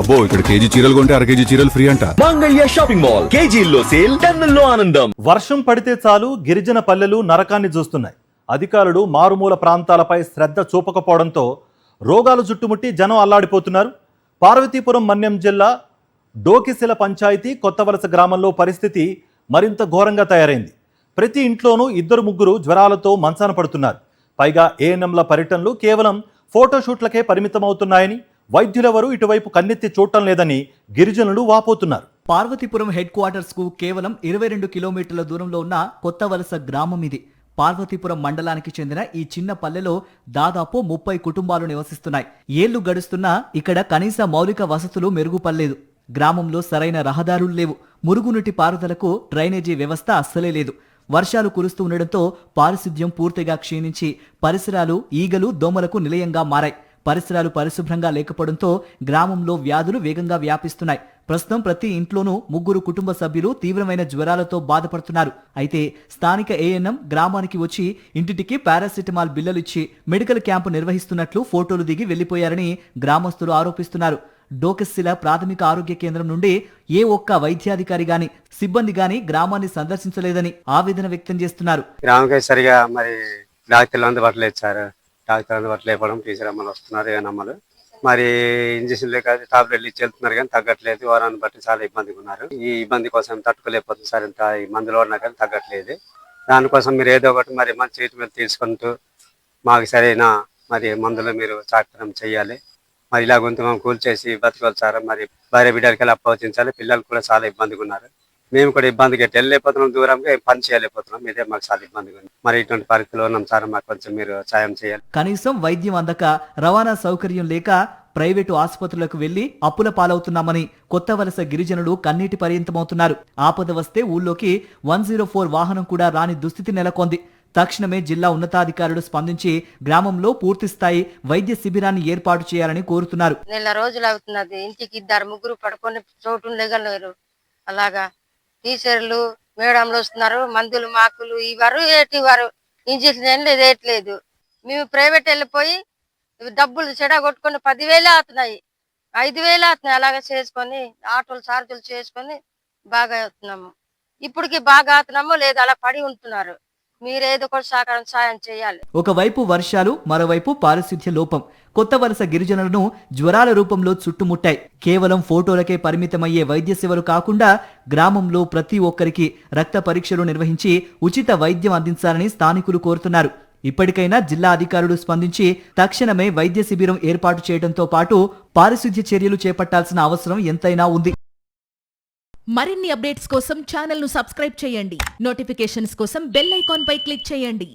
అబ్బో ఇక్కడ కేజీ చీరలు కొంటే అర కేజీ చీరలు ఫ్రీ అంట. మంగళ్య షాపింగ్ మాల్ కేజీల్లో సేల్, టన్నుల్లో ఆనందం. వర్షం పడితే చాలు గిరిజన పల్లెలు నరకాన్ని చూస్తున్నాయి. అధికారులు మారుమూల ప్రాంతాలపై శ్రద్ధ చూపకపోవడంతో రోగాలు చుట్టుముట్టి జనం అల్లాడిపోతున్నారు. పార్వతీపురం మన్యం జిల్లా డోకిశిల పంచాయతీ కొత్తవలస గ్రామంలో పరిస్థితి మరింత ఘోరంగా తయారైంది. ప్రతి ఇంట్లోనూ 2-3 జ్వరాలతో మంచాన పడుతున్నారు. పైగా ఏఎన్ఎంల పర్యటనలు కేవలం ఫోటోషూట్లకే పరిమితమవుతున్నాయని, వైద్యులెవరూ ఇటువైపు కన్నెత్తి చూడటం లేదని గిరిజనులు వాపోతున్నారు. పార్వతీపురం హెడ్ క్వార్టర్స్ కు కేవలం 22 కిలోమీటర్ల దూరంలో ఉన్న కొత్తవలస గ్రామం ఇది. పార్వతీపురం మండలానికి చెందిన ఈ చిన్న పల్లెలో దాదాపు 30 కుటుంబాలు నివసిస్తున్నాయి. ఏళ్లు గడుస్తున్నా ఇక్కడ కనీస మౌలిక వసతులు మెరుగుపడలేదు. గ్రామంలో సరైన రహదారులు లేవు. మురుగునీటి పారుదలకు డ్రైనేజీ వ్యవస్థ అస్సలే లేదు. వర్షాలు కురుస్తూ ఉండడంతో పారిశుద్ధ్యం పూర్తిగా క్షీణించి పరిసరాలు ఈగలు దోమలకు నిలయంగా మారాయి. పరిసరాలు పరిశుభ్రంగా లేకపోవడంతో గ్రామంలో వ్యాధులు వేగంగా వ్యాపిస్తున్నాయి. ప్రస్తుతం ప్రతి ఇంట్లోనూ 3 కుటుంబ సభ్యులు తీవ్రమైన జ్వరాలతో బాధపడుతున్నారు. అయితే స్థానిక ఏఎన్ఎం గ్రామానికి వచ్చి ఇంటింటికి పారాసిటమాల్ బిల్లలిచ్చి మెడికల్ క్యాంపు నిర్వహిస్తున్నట్లు ఫోటోలు దిగి వెళ్లిపోయారని గ్రామస్తులు ఆరోపిస్తున్నారు. డోకిశిల ప్రాథమిక ఆరోగ్య కేంద్రం నుండి ఏ ఒక్క వైద్యాధికారి గాని సిబ్బంది గాని గ్రామాన్ని సందర్శించలేదని ఆవేదన వ్యక్తం చేస్తున్నారు. గ్రామంకి సరిగా మరి డాక్టర్లు అందుబాటులో ఇచ్చారు. డాక్టర్ అందుబాటులో ఇవ్వడం టీచర్ అమ్మలు వస్తున్నారు. ఏనమ్మలు మరి ఇంజక్షన్లే కాదు టాబ్లెట్లు ఇచ్చి వెళ్తున్నారు కానీ తగ్గట్లేదు. వారాన్ని బట్టి చాలా ఇబ్బందిగా ఉన్నారు. ఈ ఇబ్బంది కోసం తట్టుకోలేకపోతుంది సార్. ఇంత ఈ మందులు వాడినా కానీ తగ్గట్లేదు. దానికోసం మీరు ఏదో ఒకటి మరి మంచి ట్రీట్మెంట్ తీసుకుంటూ మాకు సరైన మరి మందులు మీరు చాకరం చేయాలి. మరి ఇలా గొంతు మేము కూల్చేసి బతకాలి సార్. మరి భార్య బిడ్డలకి అప్పవచించాలి. పిల్లలు కూడా చాలా ఇబ్బందిగా ఉన్నారు. మేము కూడా ఇబ్బందికి వెళ్ళలేకపోతున్నాం. దూరంగా పని చేయలేకపోతున్నాం. ఇదే మాకు చాలా ఇబ్బందిగా ఉంది. మరి ఇటువంటి పరిస్థితుల్లో ఉన్నాం సార్. మాకు కొంచెం మీరు సాయం చేయాలి. కనీసం వైద్యం అందక రవాణా సౌకర్యం లేక ప్రైవేటు ఆసుపత్రులకు వెళ్లి అప్పుల పాలవుతున్నామని కొత్తవలస గిరిజనులు కన్నీటి పర్యంతమవుతున్నారు. ఆపద వస్తే ఊళ్ళోకి 104 వాహనం కూడా రాని దుస్థితి నెలకొంది. తక్షణమే జిల్లా ఉన్నతాధికారులు స్పందించి గ్రామంలో పూర్తిస్థాయి వైద్య శిబిరాన్ని ఏర్పాటు చేయాలని కోరుతున్నారు. నెల రోజులు అవుతున్నది. ఇంటికి 2-3 పడుకొని చోటు లేగలేరు. అలాగా టీచర్లు మేడంలు వస్తున్నారు. మందులు మాకులు ఇవ్వరు, ఏటివారు ఇంజక్షన్ వేయట్లేదు. మేము ప్రైవేట్ వెళ్ళిపోయి డబ్బులు చెడగొట్టుకుని 10,000 అవుతున్నాయి, 5,000 అవుతున్నాయి. అలాగా చేసుకొని ఆటోలు చార్జీలు చేసుకొని బాగా అవుతున్నాము. ఇప్పటికి బాగా అవుతున్నాము లేదు, అలా పడి ఉంటున్నారు. మీరేదో కూడా సాయం చేయాలి. ఒకవైపు వర్షాలు, మరోవైపు పారిశుద్ధ్య లోపం కొత్తవలస గిరిజనులను జ్వరాల రూపంలో చుట్టుముట్టాయి. కేవలం ఫోటోలకే పరిమితమయ్యే వైద్య సేవలు కాకుండా గ్రామంలో ప్రతి ఒక్కరికి రక్త పరీక్షలు నిర్వహించి ఉచిత వైద్యం అందించాలని స్థానికులు కోరుతున్నారు. ఇప్పటికైనా జిల్లా అధికారులు స్పందించి తక్షణమే వైద్య శిబిరం ఏర్పాటు చేయడంతో పాటు పారిశుద్ధ్య చర్యలు చేపట్టాల్సిన అవసరం ఎంతైనా ఉంది. మరిన్ని అప్డేట్స్ కోసం ఛానల్ ను సబ్స్క్రైబ్ చేయండి. నోటిఫికేషన్స్ కోసం బెల్ ఐకాన్ పై క్లిక్ చేయండి.